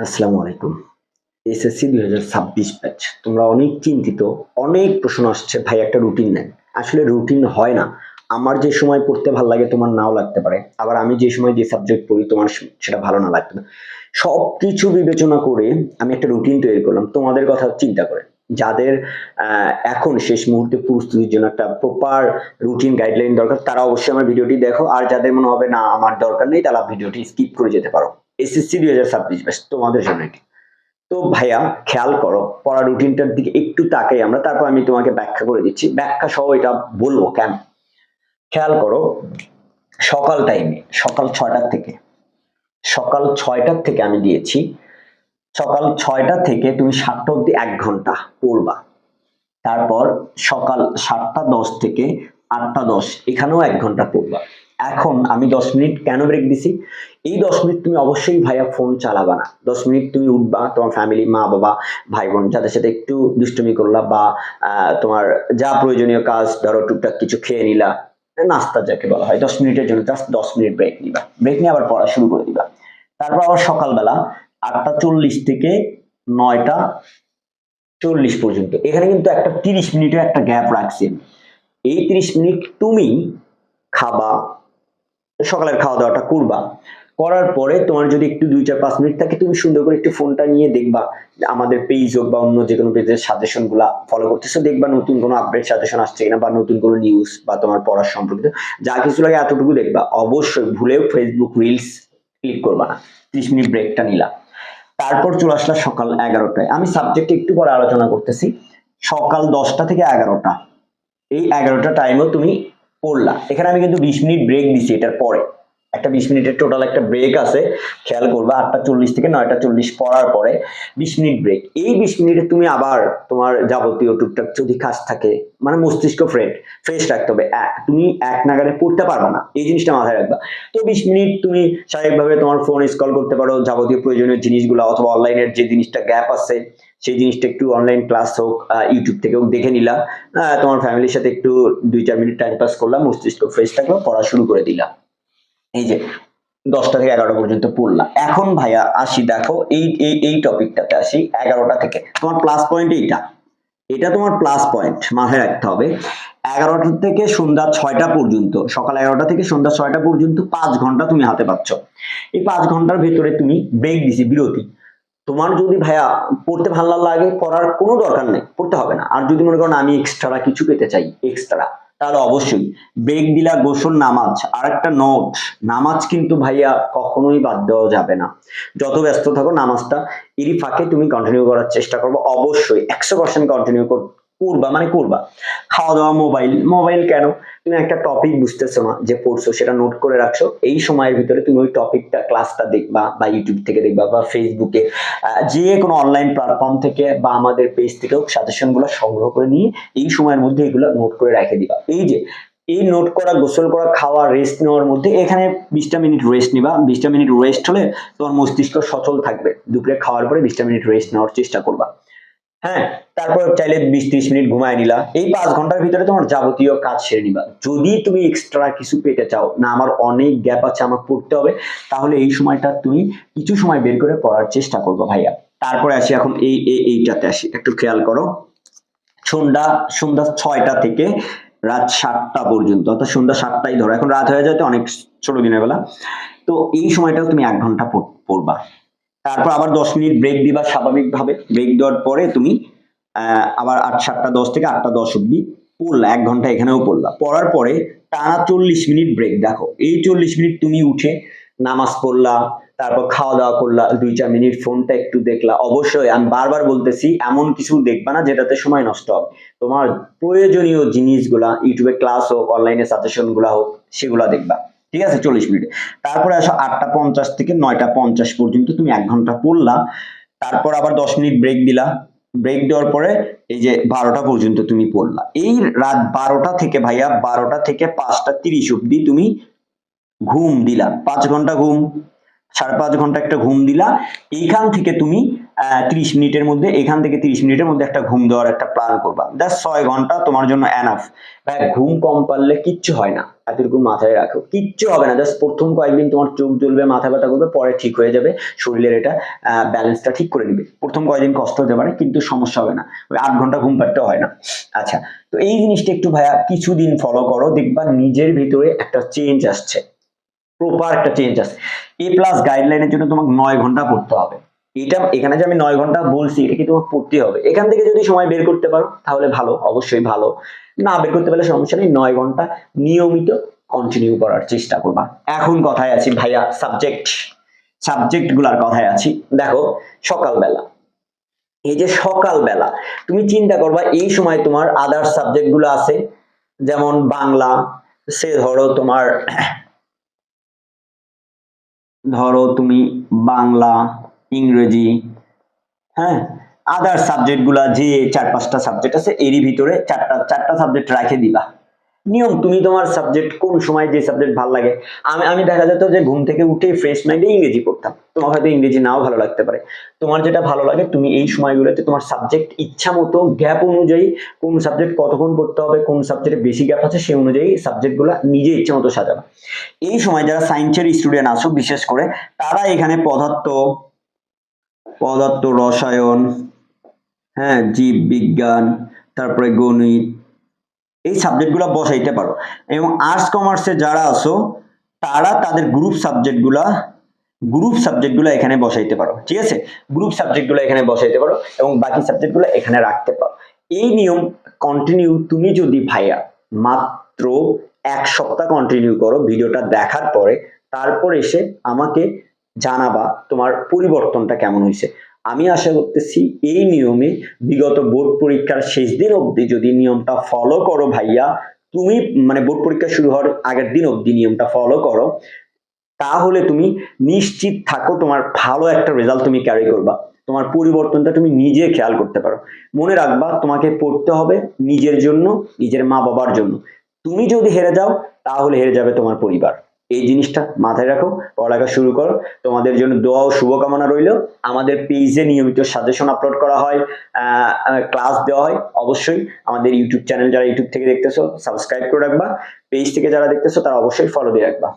আসসালামু আলাইকুম। SSC ২০২৬ batch. তোমরা অনেক চিন্তিত, অনেক প্রশ্ন আসছে, ভাই একটা রুটিন নেন। আসলে রুটিন হয় না। আমার যে সময় পড়তে ভাল লাগে তোমার নাও লাগতে পারে। আবার আমি যে সময় যে সাবজেক্ট পড়ি তোমার সেটা ভালো না লাগতে পারে। সবকিছু বিবেচনা করে আমি একটা রুটিন তৈরি করলাম তোমাদের কথা চিন্তা করে। যাদের আ এখন শেষ মুহূর্তে প্রস্তুতির জন্য একটা প্রপার রুটিন গাইডলাইন দরকার তারা অবশ্যই আমার ভিডিওটি দেখো। আর যাদের মনে হবে না আমার দরকার নেই তারা ভিডিওটি স্কিপ করে যেতে পারো। এসএসসি ২০২৬ ব্যাচ তোমাদের জন্য এটি। তো ভাইয়া খেয়াল করো পড়ার রুটিনটার দিকে একটু তাকাই আমরা তারপর আমি তোমাকে ব্যাখ্যা করে দিচ্ছি। ব্যাখ্যা সহ এটা বলবো কেন? খেয়াল করো সকাল টাইমে সকাল ৬টা থেকে সকাল ৬টা থেকে আমি দিয়েছি। সকাল ৬টা থেকে তুমি ৭টা অব্দি ১ ঘন্টা পড়বা। তারপর সকাল ৭টা ১০ থেকে ৮টা ১০ এখানেও ১ ঘন্টা পড়বা। এখন আমি ১০ মিনিট কেন ব্রেক দিছি? এই ১০ মিনিট তুমি অবশ্যই ভাইয়া ফোন চালাবা না। ১০ মিনিট তুমি উঠবা, তোমার ফ্যামিলি, মা-বাবা, ভাই-বোন যাদের সাথে একটু দুষ্টুমি করলা বা তোমার যা প্রয়োজনীয় কাজ ধরো টুকটাক কিছু খেয়ে নিলা, নাস্তা যাকে বলা হয়। ১০ মিনিটের জন্য জাস্ট ১০ মিনিট ব্রেক নিবা। ব্রেক নিয়ে আবার পড়া শুরু করে দিবা। তারপর আবার সকালবেলা ৮টা ৪০ থেকে ৯টা ৪০ পর্যন্ত। এখানে কিন্তু একটা ৩০ মিনিটের একটা গ্যাপ রাখছি। এই ৩০ মিনিট তুমি খাবা, সকালের খাওয়া-দাওয়াটা করবা। করার পরে তোমার যদি একটু ২, ৪, ৫ মিনিট থাকে তুমি সুন্দর করে একটু ফোনটা নিয়ে দেখবা যে আমাদের পেজ হোক বা অন্য যেকোনো পেজের সাজেশন গুলা ফলো করতেছো। দেখবা নতুন কোনো আপডেট সাজেশন আসছে কিনা বা নতুন কোনো নিউজ বা তোমার পড়ার সম্পর্কিত যা কিছু লাগে এতটুকু দেখবা। অবশ্যই ভুলেও ফেসবুক রিলস ক্লিক করবা না। ৩০ মিনিট ব্রেকটা নিলা। তারপর চলে আসলা সকাল ১১টায়। আমি সাবজেক্ট একটু পরে আলোচনা করতেছি। সকাল ১০টা থেকে ১১টা। এই ১১টা টাইমেও তুমি পড়লা। এখানে আমি কিন্তু ২০ মিনিট ব্রেক দিছি এটার পরে। একটা ২০ মিনিটের টোটাল একটা ব্রেক আছে। খেয়াল করবা ৮টা ৪০ থেকে ৯টা ৪০ পড়ার পরে ২০ মিনিট ব্রেক। এই ২০ মিনিটে তুমি আবার তোমার যাবতীয় টুকটাক যদি কাজ থাকে মানে মস্তিষ্ক ফ্রেশ রাখতে হবে। তুমি এক নাগাড়ে পড়তে পারবা না। এই জিনিসটা মাথায় রাখবা। তো ২০ মিনিট তুমি স্বাভাবিকভাবে তোমার ফোন স্ক্রল করতে পারো, যাবতীয় প্রয়োজনীয় জিনিসগুলা অথবা অনলাইনের যে জিনিসটা গ্যাপ আছে সেই জিনিসটা একটু অনলাইন ক্লাস হোক, ইউটিউব থেকেও দেখে নিলা। তোমার ফ্যামিলির সাথে একটু ২-৪ মিনিট টাইম পাস করলাম, মস্তিষ্ক ফ্রেশ থাকলো, পড়া শুরু করে দিলা। এই যে ১০টা থেকে ১১টা পর্যন্ত পড়লা। এখন ভাইয়া আসি দেখো এই টপিকটাতে আসি ১১টা থেকে। তোমার প্লাস পয়েন্ট এইটা। এটা তোমার প্লাস পয়েন্ট মাথায় রাখতে হবে। ১১টা থেকে সন্ধ্যা ৬টা পর্যন্ত, সকাল ১১টা থেকে সন্ধ্যা ৬টা পর্যন্ত ৫ ঘন্টা তুমি হাতে পাচ্ছ। এই ৫ ঘন্টার ভেতরে তুমি ব্রেক দিছি, বিরতি। তোমার যদি ভাইয়া পড়তে ভালো না লাগে পড়ার কোনো দরকার নেই, পড়তে হবে না। আর যদি মনে করো আমি এক্সট্রা কিছু পেতে চাই এক্সট্রা, তাহলে অবশ্যই ব্রেক দিলা, গোসল, নামাজ। আর একটা নোট, নামাজ কিন্তু ভাইয়া কখনোই বাদ দেওয়া যাবে না। যত ব্যস্ত থাকো নামাজটা এরই ফাঁকে তুমি কন্টিনিউ করার চেষ্টা করবো। অবশ্যই ১০০% কন্টিনিউ করবা মানে করবা। খাওয়া দাওয়া, মোবাইল কেন? তুমি একটা টপিক বুঝতেছো না যে পড়ছো সেটা নোট করে রাখছো, এই সময়ের ভিতরে তুমি ওই টপিকটা ক্লাসটা দেখবা বা ইউটিউব থেকে দেখবা বা ফেসবুকে যে কোনো অনলাইন প্ল্যাটফর্ম থেকে বা আমাদের পেজ থেকেও সাজেশন গুলো সংগ্রহ করে নিয়ে এই সময়ের মধ্যে এগুলো নোট করে রেখে দিবা। এই যে এই নোট করা, গোসল করা, খাওয়া, রেস্ট নেওয়ার মধ্যে এখানে ২০টা মিনিট রেস্ট নিবা। ২০টা মিনিট রেস্ট হলে তোমার মস্তিষ্ক সচল থাকবে। দুপুরে খাওয়ার পরে ২০টা মিনিট রেস্ট নেওয়ার চেষ্টা করবা। হ্যাঁ, তারপর চাইলে ২০-৩০ মিনিট ঘুমায় নিলা। এই ৫ ঘন্টার ভিতরে তোমার যাবতীয় কাজ সেরে নিবা। যদি তুমি এক্সট্রা কিছু পেতে চাও, না আমার অনেক গ্যাপ আছে আমার পড়তে হবে, তাহলে এই সময়টা তুমি কিছু সময় বের করে পড়ার চেষ্টা করবা ভাইয়া। তারপরে আসি এখন এইটাতে আসি। একটু খেয়াল করো। সন্ধ্যা ৬টা থেকে রাত ৭টা পর্যন্ত, অর্থাৎ সন্ধ্যা ৭টাই ধরো। এখন রাত হয়ে যায় তো অনেক ছোট দিনের বেলা। তো এই সময়টাও তুমি ১ ঘন্টা পড়বা। তারপর আবার ১০ মিনিট ব্রেক দিবা স্বাভাবিকভাবে। ব্রেক দেওয়ার পরে তুমি আবার ৭টা ১০ থেকে ৮টা ১০ অব্দি পড়লা। ১ ঘন্টা এখানেও পড়লা। পড়ার পরে টানা ৪০ মিনিট ব্রেক। দেখো এই ৪০ মিনিট তুমি উঠে নামাজ পড়লা, তারপর খাওয়া-দাওয়া করলা, ২-৪ মিনিট ফোনটা একটু দেখলা। অবশ্যই আমি বারবার বলতেছি এমন কিছু দেখবা না যেটাতে সময় নষ্ট হবে। তোমার প্রয়োজনীয় জিনিসগুলা ইউটিউবে ক্লাস হোক, অনলাইনে সাজেশন গুলা হোক সেগুলা দেখবা। ঠিক আছে ৪০ মিনিট। তারপরে আসো ৮টা ৫০ থেকে ৯টা ৫০ পর্যন্ত তুমি ১ ঘন্টা পড়লা। তারপর আবার ১০ মিনিট ব্রেক দিলা। ব্রেক দেওয়ার পরে এই যে ১২টা পর্যন্ত তুমি পড়লা। এই রাত ১২টা থেকে ভাইয়া ১২টা থেকে ৫টা ৩০ অব্দি তুমি ঘুম দিলা। ৫ ঘন্টা ঘুম, ৫.৫ ঘন্টা একটা ঘুম দিলা। এইখান থেকে তুমি 30 মিনিটের মধ্যে, এখান থেকে 30 মিনিটের মধ্যে একটা ঘুম দেওয়ার একটা প্ল্যান করবা। জাস্ট 6 ঘন্টা তোমার জন্য এনাফ। ভাই ঘুম কম পারলে কিচ্ছু হয় না, এতটুকু মাথায় রাখো, কিচ্ছু হবে না। জাস্ট প্রথম কয়েকদিন তোমার চোখ জ্বলবে, মাথা ব্যথা করবে, পরে ঠিক হয়ে যাবে। শরীরের এটা ব্যালেন্সটা ঠিক করে নিবে। প্রথম কয়েকদিন কষ্ট হতে পারে কিন্তু সমস্যা হবে না, ওই 8 ঘন্টা ঘুম পাড়তেও হয় না। আচ্ছা, তো এই জিনিসটা একটু ভাইয়া কিছুদিন ফলো করো, দেখবা নিজের ভিতরে একটা চেঞ্জ আসছে, প্রপার একটা চেঞ্জ আসছে। A+ গাইডলাইনের জন্য তোমাকে 9 ঘন্টা পড়তে হবে। এটা এখানে যে আমি 9 ঘন্টা বলছি, এটা কি তোমাকে পড়তে হবে। এখান থেকে যদি সময় বের করতে পারো তাহলে ভালো, অবশ্যই ভালো। না বের করতে পারলে সমস্যা নেই, 9 ঘন্টা নিয়মিত কন্টিনিউ করার চেষ্টা করবা। এখন কথায় আছি ভাইয়া, সাবজেক্ট গুলার কথায় আছি। দেখো সকালবেলা, এই যে সকালবেলা তুমি চিন্তা করবা, এই সময় তোমার আদার সাবজেক্ট গুলো আছে, যেমন বাংলা, সে ধরো তুমি বাংলা, ইংরেজি, হ্যাঁ, আদার সাবজেক্ট গুলা যে 4-5টা সাবজেক্ট আছে, এরই ভিতরে চারটা সাবজেক্ট রাখে দিবা। নিয়ম, তুমি তোমার সাবজেক্ট কোন সময় যে সাবজেক্ট ভালো লাগে। আমি দেখা যেত যে ঘুম থেকে উঠে ফ্রেশ মাইন্ডে ইংরেজি পড়তাম, তোমার হয়তো ইংরেজি নাও ভালো লাগতে পারে। তোমার যেটা ভালো লাগে তুমি এই সময়গুলোতে তোমার সাবজেক্ট ইচ্ছা মতো গ্যাপ অনুযায়ী, কোন সাবজেক্ট কতক্ষণ পড়তে হবে, কোন সাবজেক্টে বেশি গ্যাপ আছে, সেই অনুযায়ী সাবজেক্ট গুলা নিজে ইচ্ছা মতো সাজাবা। এই সময় যারা সায়েন্সের স্টুডেন্ট আছো বিশেষ করে, তারা এখানে পদার্থ রসায়ন, হ্যাঁ, জীব বিজ্ঞান, তারপরে গণিত, এই সাবজেক্টগুলো বসাইতে পারো। এবং আর্টস কমার্সে যারা আছো তারা তাদের গ্রুপ সাবজেক্টগুলো এখানে বসাইতে পারো, ঠিক আছে। গ্রুপ সাবজেক্টগুলো এখানে বসাইতে পারো এবং বাকি সাবজেক্টগুলো এখানে রাখতে পারো। এই নিয়ম কন্টিনিউ তুমি যদি ভাইয়া মাত্র 1 সপ্তাহ কন্টিনিউ করো ভিডিওটা দেখার পরে, তারপর এসে আমাকে জানাবা তোমার পরিবর্তনটা কেমন হয়েছে। আমি আশা করতেছি এই নিয়মে বিগত বোর্ড পরীক্ষার শেষ দিন অবধি যদি নিয়মটা ফলো করো ভাইয়া, তুমি মানে বোর্ড পরীক্ষা শুরু হওয়ার আগের দিন অবধি নিয়মটা ফলো করো, তাহলে তুমি নিশ্চিত থাকো তোমার ভালো একটা রেজাল্ট তুমি ক্যারি করবা। তোমার পরিবর্তনটা তুমি নিজে খেয়াল করতে পারো। মনে রাখবা, তোমাকে পড়তে হবে নিজের জন্য, নিজের মা বাবার জন্য। তুমি যদি হেরে যাও তাহলে হেরে যাবে তোমার পরিবার। এই জিনিসটা মাথায় রাখো, পড়ালেখা শুরু করো। তোমাদের জন্য দোয়া ও শুভকামনা রইল। আমাদের পেজে নিয়মিত সাজেশন আপলোড করা হয়, ক্লাস দেওয়া হয়। অবশ্যই আমাদের ইউটিউব চ্যানেল, যারা ইউটিউব থেকে দেখতেছো সাবস্ক্রাইব করে রাখবা, পেজ থেকে যারা দেখতেছো তারা অবশ্যই ফলো দিয়ে রাখবা।